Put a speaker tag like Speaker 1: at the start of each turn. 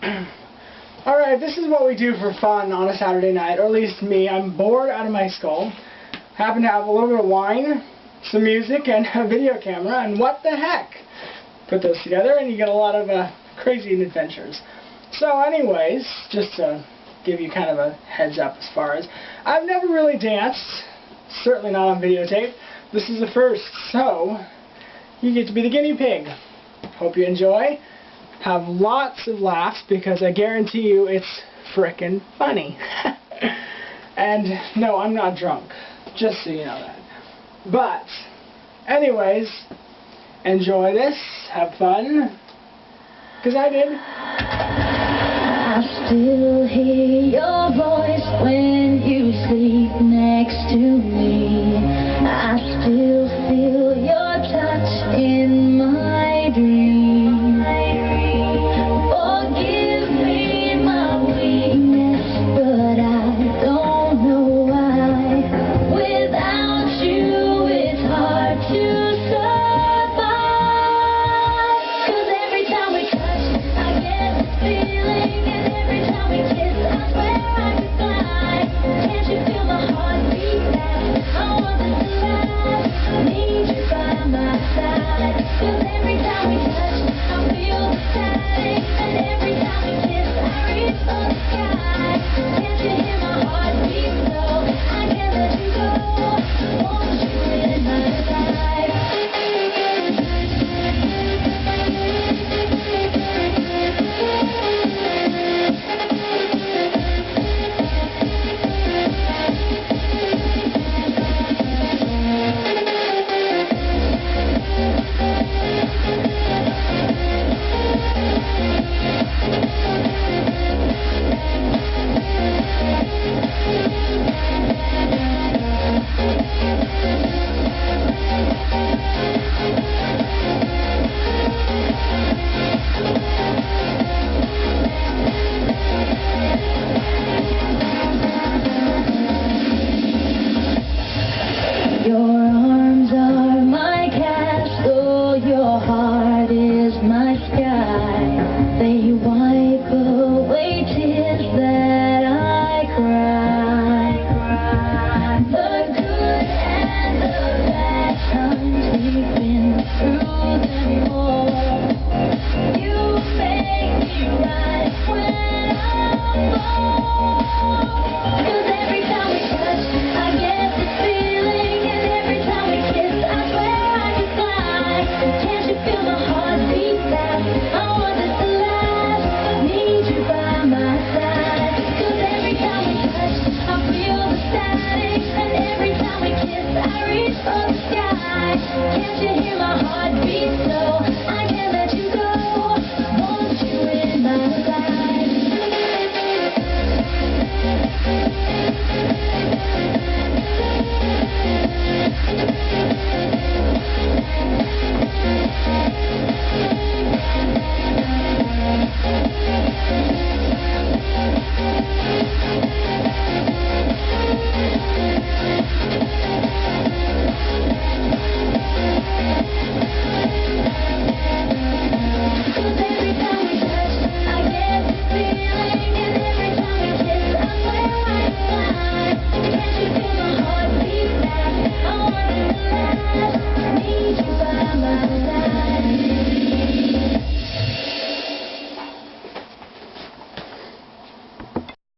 Speaker 1: Alright, this is what we do for fun on a Saturday night, or at least me. I'm bored out of my skull. Happen to have a little bit of wine, some music, and a video camera, and what the heck? Put those together and you get a lot of crazy adventures. So anyways, just to give you kind of a heads up as far as, I've never really danced, certainly not on videotape. This is the first, so you get to be the guinea pig. Hope you enjoy. Have lots of laughs because I guarantee you it's frickin' funny. And no, I'm not drunk, just so you know that. But anyways, enjoy this, have fun, because I did.
Speaker 2: I still hear your voice when you sleep next to me. I still